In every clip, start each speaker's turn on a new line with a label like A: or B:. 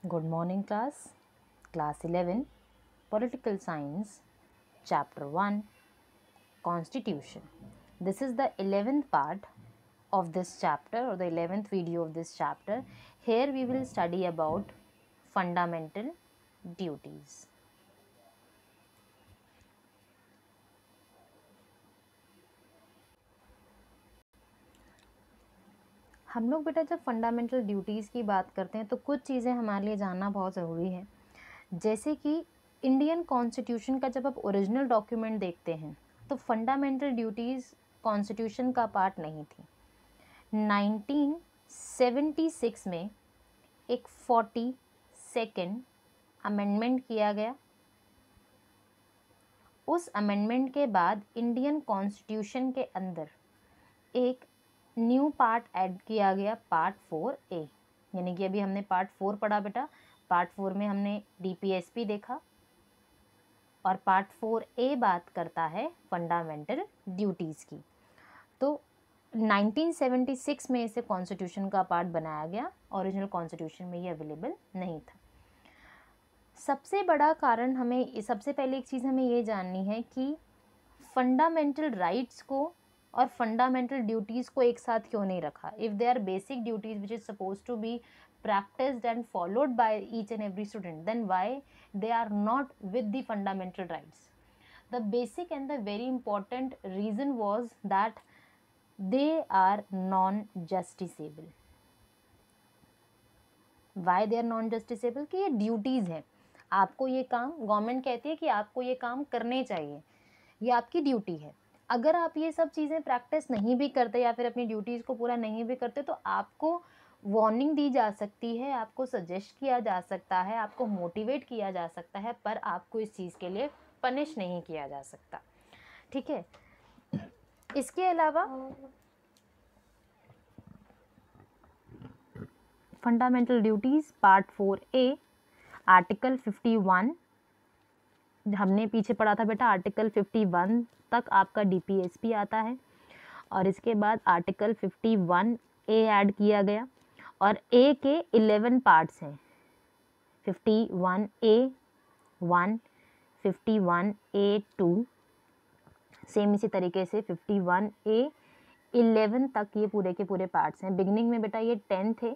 A: Good morning class 11, Political Science, Chapter 1, Constitution. This is the 11th part of this chapter or the 11th video of this chapter. Here we will study about fundamental duties. हम लोग बेटा जब fundamental duties की बात करते हैं तो कुछ चीज़ें हमारे लिए जानना बहुत ज़रूरी है। जैसे कि इंडियन कॉन्स्टिट्यूशन का जब आप ओरिजिनल डॉक्यूमेंट देखते हैं तो फंडामेंटल ड्यूटीज़ कॉन्स्टिट्यूशन का पार्ट नहीं थी। 1976 में एक 42nd अमेंडमेंट किया गया। उस अमेंडमेंट के बाद इंडियन कॉन्स्टिट्यूशन के अंदर एक न्यू पार्ट ऐड किया गया, पार्ट 4A। यानी कि अभी हमने पार्ट 4 पढ़ा बेटा। पार्ट 4 में हमने DPSP देखा और पार्ट 4A बात करता है फंडामेंटल ड्यूटीज़ की। तो 1976 में इसे कॉन्स्टिट्यूशन का पार्ट बनाया गया। ओरिजिनल कॉन्स्टिट्यूशन में ये अवेलेबल नहीं था। सबसे बड़ा कारण सबसे पहले एक चीज़ हमें ये जाननी है कि फंडामेंटल राइट्स को और फंडामेंटल ड्यूटीज़ को एक साथ क्यों नहीं रखा। If they are basic duties which is suppose to be practiced and followed by each and every student, then why they are not with the fundamental rights? The basic and the very important reason was that they are non-justiciable. Why they are non-justiciable? कि ये duties हैं, आपको ये काम government कहती है कि आपको ये काम करने चाहिए, ये आपकी ड्यूटी है। अगर आप ये सब चीज़ें प्रैक्टिस नहीं भी करते या फिर अपनी ड्यूटीज़ को पूरा नहीं भी करते तो आपको वार्निंग दी जा सकती है, आपको सजेस्ट किया जा सकता है, आपको मोटिवेट किया जा सकता है, पर आपको इस चीज़ के लिए पनिश नहीं किया जा सकता। ठीक है। इसके अलावा fundamental duties part 4A article 51, हमने पीछे पढ़ा था बेटा आर्टिकल 51 तक आपका DPSP आता है और इसके बाद आर्टिकल 51A ऐड किया गया और A के 11 पार्ट्स हैं। 51A1, 51A2, सेम इसी तरीके से 51A11 तक ये पूरे के पूरे पार्ट्स हैं। बिगनिंग में बेटा ये 10 थे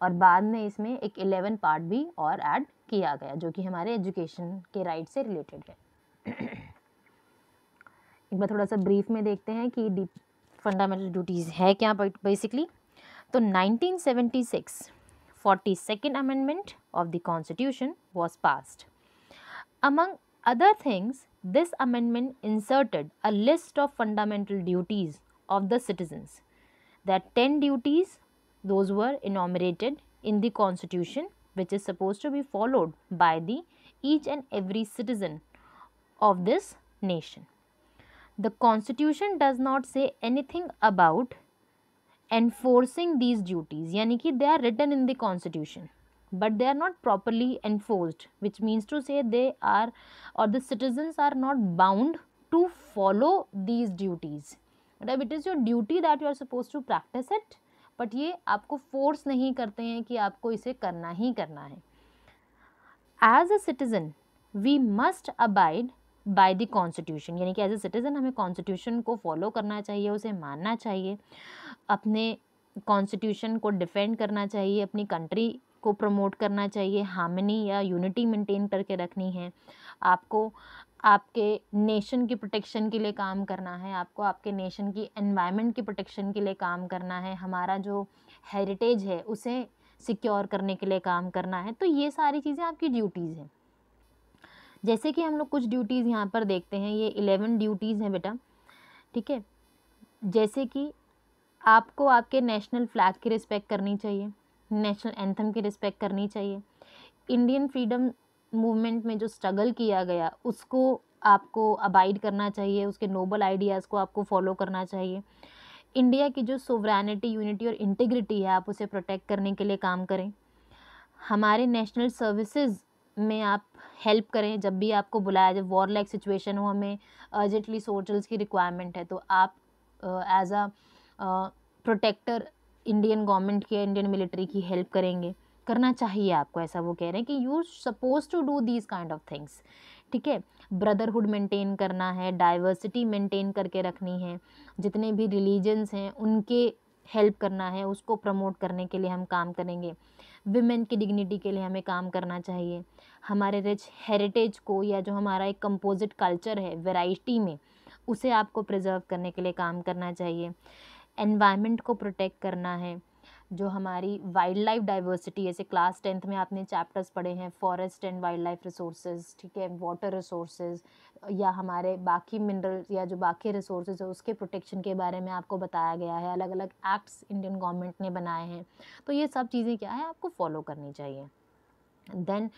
A: और बाद में इसमें एक 11 पार्ट भी और ऐड किया गया जो कि हमारे एजुकेशन के राइट से रिलेटेड है। एक बार थोड़ा सा ब्रीफ में देखते हैं कि फंडामेंटल ड्यूटीज़ है क्या बेसिकली। तो 1976 42nd amendment of the constitution was passed. Among other things, this amendment inserted a list of fundamental duties of the citizens. There are 10 duties, those were enumerated in the constitution, which is supposed to be followed by the each and every citizen of this nation. The constitution does not say anything about enforcing these duties, यानी कि they are written in the constitution but they are not properly enforced, which means to say they are or the citizens are not bound to follow these duties. मतलब it is your duty that you are supposed to practice it, but ये आपको force नहीं करते हैं कि आपको इसे करना ही करना है। As a citizen we must abide by the constitution, यानी कि एज ए सिटीजन हमें कॉन्स्टिट्यूशन को फॉलो करना चाहिए, उसे मानना चाहिए, अपने कॉन्स्टिट्यूशन को डिफेंड करना चाहिए, अपनी कंट्री को प्रमोट करना चाहिए, हार्मनी या यूनिटी मेंटेन करके रखनी है, आपको आपके नेशन की प्रोटेक्शन के लिए काम करना है, आपको आपके नेशन की एनवायरनमेंट की प्रोटेक्शन के लिए काम करना है, हमारा जो हेरिटेज है उसे सिक्योर करने के लिए काम करना है। तो ये सारी चीज़ें आपकी ड्यूटीज़ हैं। जैसे कि हम लोग कुछ ड्यूटीज़ यहाँ पर देखते हैं, ये 11 ड्यूटीज़ हैं बेटा। ठीक है। जैसे कि आपको आपके नेशनल फ्लैग की रिस्पेक्ट करनी चाहिए, नेशनल एंथम की रिस्पेक्ट करनी चाहिए, इंडियन फ्रीडम मूवमेंट में जो स्ट्रगल किया गया उसको आपको अबाइड करना चाहिए, उसके नोबल आइडियाज़ को आपको फॉलो करना चाहिए, इंडिया की जो सोवरेनिटी, यूनिटी और इंटीग्रिटी है आप उसे प्रोटेक्ट करने के लिए काम करें, हमारे नेशनल सर्विसेज में आप हेल्प करें, जब भी आपको बुलाया, जब वॉर लाइक सिचुएशन हो, हमें अर्जेंटली सोल्जर्स की रिक्वायरमेंट है तो आप as a protector Indian government की, इंडियन मिलिट्री की हेल्प करेंगे। करना चाहिए आपको, ऐसा वो कह रहे हैं कि you suppose to do these kind of things, ठीक है। ब्रदरहुड मेंटेन करना है, डाइवर्सिटी मेंटेन करके रखनी है, जितने भी रिलीजन्स हैं उनके हेल्प करना है, उसको प्रमोट करने के लिए हम काम करेंगे। विमेन की डिग्निटी के लिए हमें काम करना चाहिए। हमारे रिच हेरिटेज को, या जो हमारा एक कंपोजिट कल्चर है वैरायटी में, उसे आपको प्रिजर्व करने के लिए काम करना चाहिए। एनवायरनमेंट को प्रोटेक्ट करना है। जो हमारी वाइल्ड लाइफ डाइवर्सिटी, जैसे क्लास 10th में आपने चैप्टर्स पढ़े हैं forest and wild life resources, ठीक है, वाटर रिसोर्सेज, या हमारे बाकी मिनरल्स या जो बाकी रिसोर्सेज है उसके प्रोटेक्शन के बारे में आपको बताया गया है। अलग अलग एक्ट्स इंडियन गवर्नमेंट ने बनाए हैं, तो ये सब चीज़ें क्या है आपको फॉलो करनी चाहिए। देन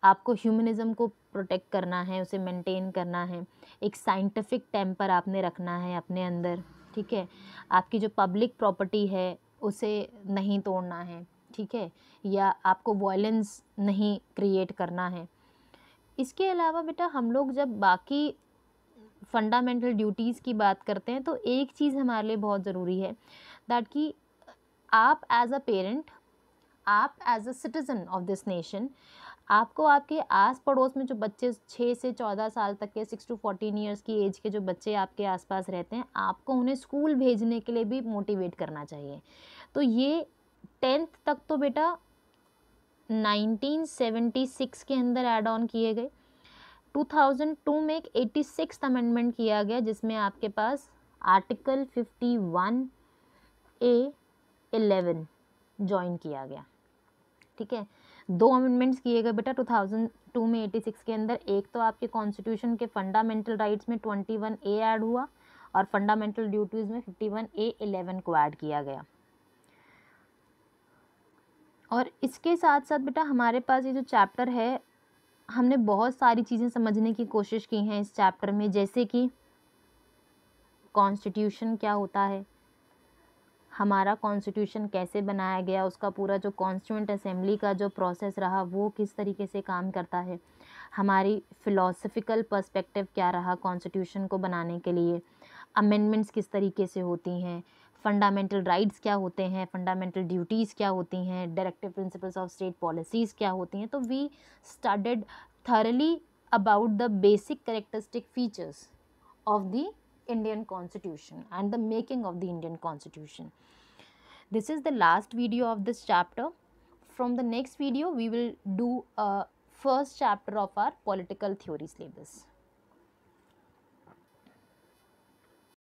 A: आपको ह्यूमनिज़्म को प्रोटेक्ट करना है, उसे मेंटेन करना है। एक साइंटिफिक टेम्पर आपने रखना है अपने अंदर, ठीक है। आपकी जो पब्लिक प्रॉपर्टी है उसे नहीं तोड़ना है, ठीक है, या आपको वायलेंस नहीं क्रिएट करना है। इसके अलावा बेटा हम लोग जब बाकी फंडामेंटल ड्यूटीज़ की बात करते हैं तो एक चीज़ हमारे लिए बहुत ज़रूरी है, दैट कि आप एज अ पेरेंट, आप as a citizen of this nation, आपको आपके आस पड़ोस में जो बच्चे 6 से 14 साल तक के, 6 टू 14 ईयर्स की एज के जो बच्चे आपके आसपास रहते हैं, आपको उन्हें स्कूल भेजने के लिए भी मोटिवेट करना चाहिए। तो ये 10th तक तो बेटा 1976 के अंदर ऐड ऑन किए गए। 2002 में एक 86th अमेंडमेंट किया गया जिसमें आपके पास आर्टिकल 51A11 ज्वाइन किया गया, ठीक है। 2 अमेंडमेंट्स किए गए बेटा 2002 में 86 के अंदर। एक तो आपके कॉन्स्टिट्यूशन के फंडामेंटल राइट्स में 21A ऐड हुआ, और फंडामेंटल ड्यूटीज़ में 51A11 को ऐड किया गया। और इसके साथ साथ बेटा हमारे पास ये जो चैप्टर है, हमने बहुत सारी चीज़ें समझने की कोशिश की हैं इस चैप्टर में, जैसे कि कॉन्स्टिट्यूशन क्या होता है, हमारा कॉन्स्टिट्यूशन कैसे बनाया गया, उसका पूरा जो कॉन्स्टिट्यूएंट असेंबली का जो प्रोसेस रहा वो किस तरीके से काम करता है, हमारी फ़िलोसफिकल पर्सपेक्टिव क्या रहा कॉन्स्टिट्यूशन को बनाने के लिए, अमेंडमेंट्स किस तरीके से होती हैं, फंडामेंटल राइट्स क्या होते हैं, फंडामेंटल ड्यूटीज़ क्या होती हैं, directive principles of state policies क्या होती हैं। तो we studied thoroughly about the basic characteristic features of the Indian Constitution and the making of the Indian Constitution. This is the last video of this chapter. From the next video, we will do a first chapter of our political theory syllabus.